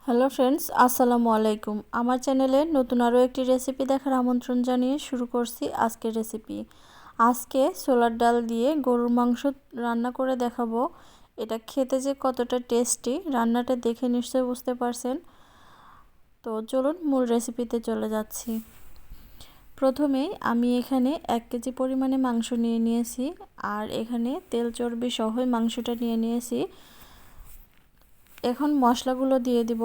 Hello friends, আসসালামু আলাইকুম। আমার চ্যানেলে নতুন আরও একটি রেসিপি দেখার আমন্ত্রণ জানিয়ে শুরু করছি আজকের রেসিপি। আজকে ছোলার ডাল দিয়ে গরুর মাংস রান্না করে দেখাবো। এটা খেতে যে কতটা টেস্টি, রান্নাটা দেখে নিশ্চয়ই বুঝতে পারছেন। তো চলুন মূল রেসিপিতে চলে যাচ্ছি। প্রথমেই আমি এখানে 1 কেজি পরিমাণে মাংস নিয়ে নিয়েছি, আর এখানে তেল চর্বি সহই মাংসটা নিয়ে নিয়েছি। এখন মশলাগুলো দিয়ে দিব।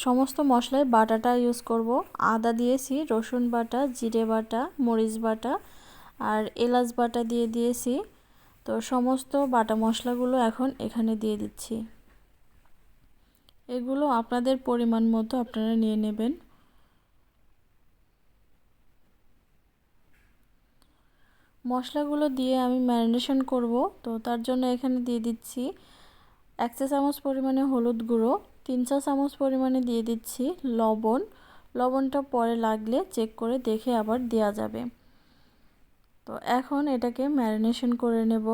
সমস্ত মশলায় বাটাটা ইউজ করব। আদা দিয়েছি, রসুন বাটা, জিরে বাটা, মরিচ বাটা আর এলাচ বাটা দিয়ে দিয়েছি। তো সমস্ত বাটা মশলাগুলো এখন এখানে দিয়ে দিচ্ছি। এগুলো আপনাদের পরিমাণ মতো আপনারা নিয়ে নেবেন। মশলাগুলো দিয়ে আমি ম্যারিনেশন করব। তো তার জন্য এখানে দিয়ে দিচ্ছি 1 চা চামচ পরিমাণে হলুদ গুঁড়ো, 3 চা চামচ পরিমাণে দিয়ে দিচ্ছি লবণ। লবণটা পরে লাগলে চেক করে দেখে আবার দেওয়া যাবে। তো এখন এটাকে ম্যারিনেশন করে নেব।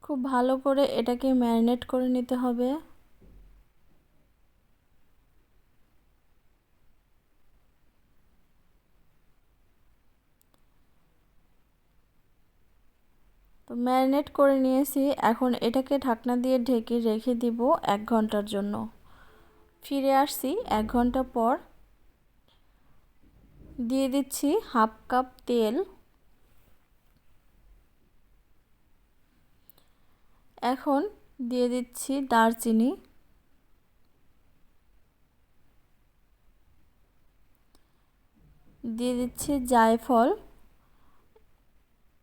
খুব ভালো করে এটাকে ম্যারিনেট করে নিতে হবে। তো ম্যারিনেট করে নিয়েছি, এখন এটাকে ঢাকনা দিয়ে ঢেকে রেখে দিব 1 ঘন্টার জন্য। ফিরে আসছি 1 ঘন্টা পর। দিয়ে দিচ্ছি হাফ কাপ তেল। এখন দিয়ে দিচ্ছি দারচিনি, দিয়ে দিচ্ছি জায়ফল,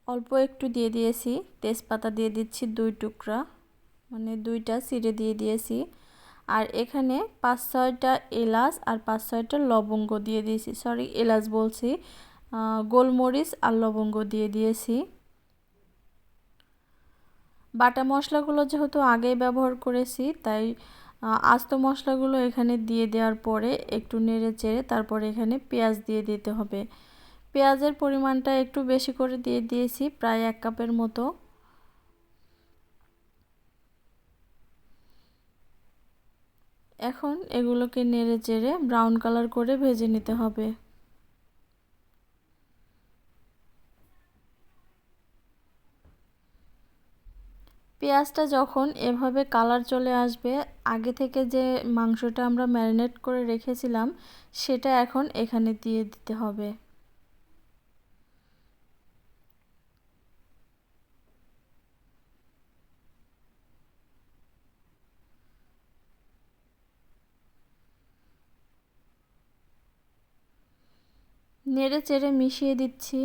অল্প একটু দিয়ে দিয়েছি। তেজপাতা দিয়ে দিচ্ছি 2 টুকরা, মানে 2টা চিড়ে দিয়ে দিয়েছি। আর এখানে 5-6টা এলাচ আর 5-6টা লবঙ্গ দিয়ে দিয়েছি। সরি, এলাচ বলছি, গোলমরিচ আর লবঙ্গ দিয়ে দিয়েছি। বাটা মশলাগুলো যেহেতু আগেই ব্যবহার করেছি, তাই আস্ত মশলাগুলো এখানে দিয়ে দেওয়ার পরে একটু নেড়ে চেড়ে তারপরে এখানে পেঁয়াজ দিয়ে দিতে হবে। পেঁয়াজের পরিমাণটা একটু বেশি করে দিয়ে দিয়েছি, প্রায় 1 কাপের মতো। এখন এগুলোকে নেড়ে চেড়ে ব্রাউন কালার করে ভেজে নিতে হবে। পেঁয়াজটা যখন এভাবে কালার চলে আসবে, আগে থেকে যে মাংসটা আমরা ম্যারিনেট করে রেখেছিলাম সেটা এখন এখানে দিয়ে দিতে হবে। নেড়ে চেড়ে মিশিয়ে দিচ্ছি।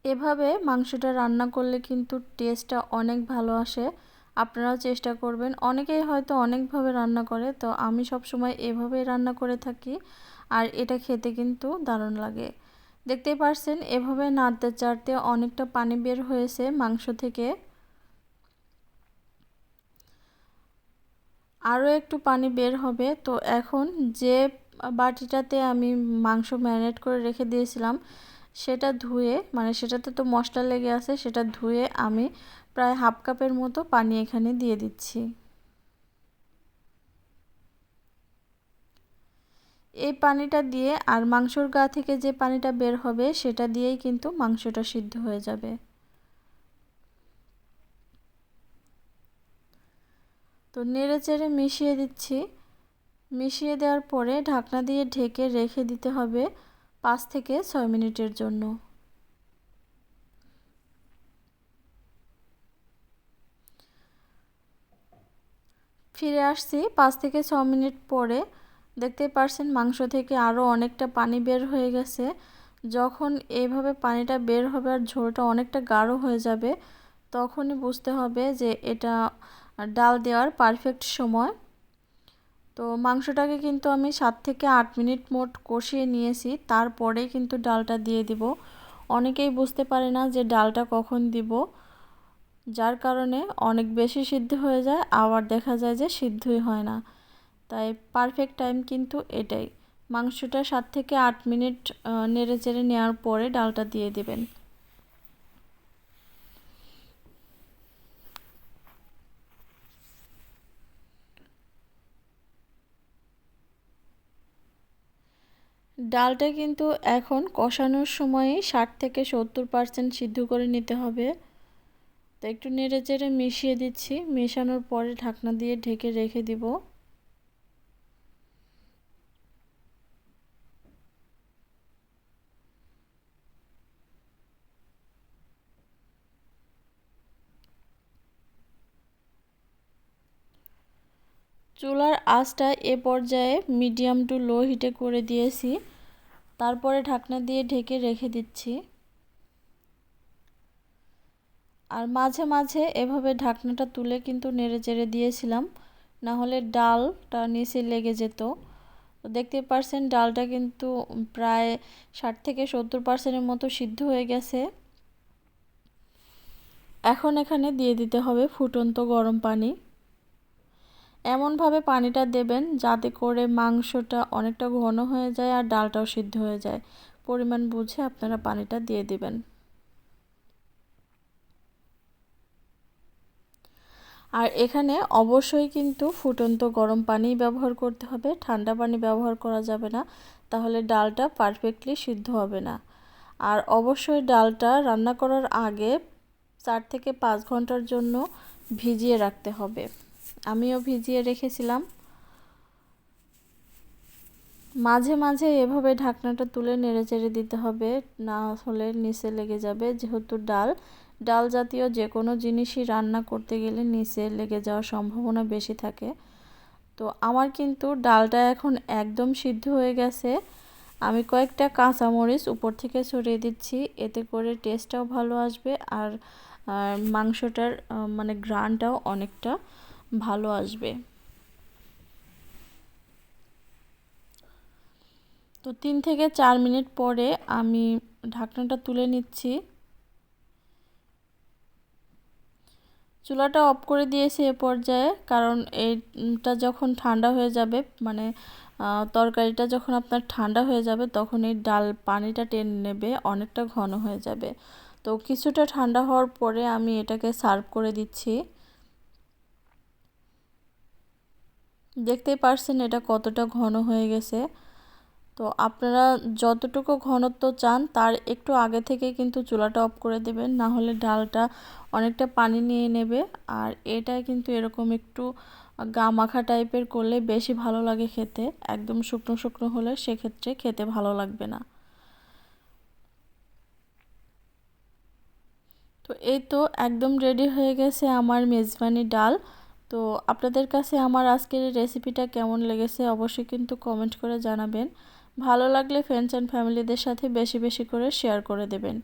এভাবে মাংসটা রান্না করলে কিন্তু টেস্টটা অনেক ভালো আসে। আপনারাও চেষ্টা করবেন। অনেকেই হয়তো অনেকভাবে রান্না করে, তো আমি সব সময় এভাবেই রান্না করে থাকি, আর এটা খেতে কিন্তু দারুণ লাগে। দেখতেই পারছেন এভাবে নাড়তে চাড়তে অনেকটা পানি বের হয়েছে মাংস থেকে। আরও একটু পানি বের হবে। তো এখন যে বাটিটাতে আমি মাংস ম্যারিনেট করে রেখে দিয়েছিলাম সেটা ধুয়ে, মানে সেটাতে তো মশলা লেগে আছে, সেটা ধুয়ে আমি প্রায় হাফ কাপের মতো পানি এখানে দিয়ে দিচ্ছি। এই পানিটা দিয়ে আর মাংসর গা থেকে যে পানিটা বের হবে সেটা দিয়েই কিন্তু মাংসটা সিদ্ধ হয়ে যাবে। তো নেড়ে চেড়ে মিশিয়ে দিচ্ছি। মিশিয়ে দেওয়ার পরে ঢাকনা দিয়ে ঢেকে রেখে দিতে হবে 5 থেকে 6 মিনিটের জন্য। ফিরে আসছি 5 থেকে 6 মিনিট পরে। দেখতেই পারছেন মাংস থেকে আরও অনেকটা পানি বের হয়ে গেছে। যখন এইভাবে পানিটা বের হবে আর ঝোলটা অনেকটা গাঢ় হয়ে যাবে, তখনই বুঝতে হবে যে এটা ডাল দেওয়ার পারফেক্ট সময়। তো মাংসটাকে কিন্তু আমি 7 থেকে 8 মিনিট মোট কষিয়ে নিয়েছি, তারপরেই কিন্তু ডালটা দিয়ে দিব। অনেকেই বুঝতে পারে না যে ডালটা কখন দিব, যার কারণে অনেক বেশি সিদ্ধ হয়ে যায়, আবার দেখা যায় যে সিদ্ধই হয় না। তাই পারফেক্ট টাইম কিন্তু এটাই। মাংসটা 7 থেকে 8 মিনিট নেড়ে চেড়ে নেওয়ার পরে ডালটা দিয়ে দেবেন। ডালটা কিন্তু এখন কষানোর সময়ই 60 থেকে 70% সিদ্ধ করে নিতে হবে। তো একটু নেড়ে চেড়ে মিশিয়ে দিচ্ছি, মেশানোর পরে ঢাকনা দিয়ে ঢেকে রেখে দিব। চুলার আঁচটা এ পর্যায়ে মিডিয়াম টু লো হিটে করে দিয়েছি, তারপরে ঢাকনা দিয়ে ঢেকে রেখে দিচ্ছি। আর মাঝে মাঝে এভাবে ঢাকনাটা তুলে কিন্তু নেড়ে চেড়ে দিয়েছিলাম, না হলে ডালটা নিচে লেগে যেত। তো দেখতে পারছেন ডালটা কিন্তু প্রায় 60 থেকে 70%-এর মতো সিদ্ধ হয়ে গেছে। এখন এখানে দিয়ে দিতে হবে ফুটন্ত গরম পানি। এমনভাবে পানিটা দেবেন যাতে করে মাংসটা অনেকটা ঘন হয়ে যায় আর ডালটাও সিদ্ধ হয়ে যায়। পরিমাণ বুঝে আপনারা পানিটা দিয়ে দিবেন। আর এখানে অবশ্যই কিন্তু ফুটন্ত গরম পানি ব্যবহার করতে হবে, ঠান্ডা পানি ব্যবহার করা যাবে না, তাহলে ডালটা পারফেক্টলি সিদ্ধ হবে না। আর অবশ্যই ডালটা রান্না করার আগে 4 থেকে 5 ঘন্টার জন্য ভিজিয়ে রাখতে হবে। আমিও ভিজিয়ে রেখেছিলাম। মাঝে মাঝে এভাবে ঢাকনাটা তুলে নেড়েচেড়ে দিতে হবে, না হলে নিচে লেগে যাবে। যেহেতু ডাল জাতীয় যে কোনো জিনিসই রান্না করতে গেলে নিচে লেগে যাওয়ার সম্ভাবনা বেশি থাকে। তো আমার কিন্তু ডালটা এখন একদম সিদ্ধ হয়ে গেছে। আমি কয়েকটা কাঁচামরিচ উপর থেকে ছড়িয়ে দিচ্ছি, এতে করে টেস্টটাও ভালো আসবে আর মাংসটার মানে ঘ্রাণটাও অনেকটা ভালো আসবে। তো 3 থেকে 4 মিনিট পরে আমি ঢাকনাটা তুলে নিচ্ছি। চুলাটা অফ করে দিয়েছি এ পর্যায়ে, কারণ এইটা যখন ঠান্ডা হয়ে যাবে, মানে তরকারিটা যখন আপনার ঠান্ডা হয়ে যাবে তখন এই ডাল পানিটা টেনে নেবে, অনেকটা ঘন হয়ে যাবে। তো কিছুটা ঠান্ডা হওয়ার পরে আমি এটাকে সার্ভ করে দিচ্ছি। দেখতেই পারছেন এটা কতটা ঘন হয়ে গেছে। তো আপনারা যতটুকু ঘনত্ব চান তার একটু আগে থেকে কিন্তু চুলাটা অফ করে দেবেন, না হলে ডালটা অনেকটা পানি নিয়ে নেবে। আর এটা কিন্তু এরকম একটু গা মাখা টাইপের করলে বেশি ভালো লাগে খেতে, একদম শুকনো শুকনো হলে সেক্ষেত্রে খেতে ভালো লাগবে না। তো এই তো একদম রেডি হয়ে গেছে আমার মেজবানি ডাল। তো আপনাদের কাছে আমার আজকের এই রেসিপিটা কেমন লেগেছে অবশ্যই কিন্তু কমেন্ট করে জানাবেন। ভালো লাগলে ফ্রেন্ডস অ্যান্ড ফ্যামিলিদের সাথে বেশি বেশি করে শেয়ার করে দেবেন।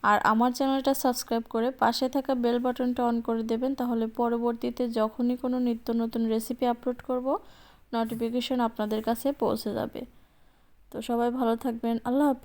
আর আমার চ্যানেলটা সাবস্ক্রাইব করে পাশে থাকা বেল বাটনটা অন করে দেবেন, তাহলে পরবর্তীতে যখনই কোনো নিত্য নতুন রেসিপি আপলোড করব নোটিফিকেশন আপনাদের কাছে পৌঁছে যাবে। তো সবাই ভালো থাকবেন। আল্লাহ হাফেজ।